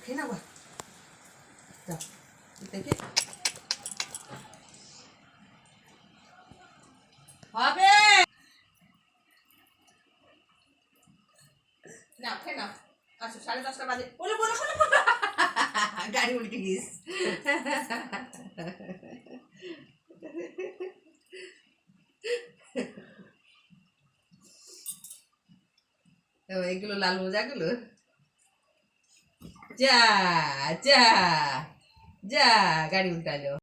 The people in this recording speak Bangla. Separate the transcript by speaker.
Speaker 1: খেয়ে নাও যাও দেখি হবে না খেয়ে নাও আচ্ছা 10:30টা বাজে বলে বলো গাড়ি উল্টে গিয়েছ এগুলো লাল মোজাগুলো যা যা যা গাড়ি উল্টালো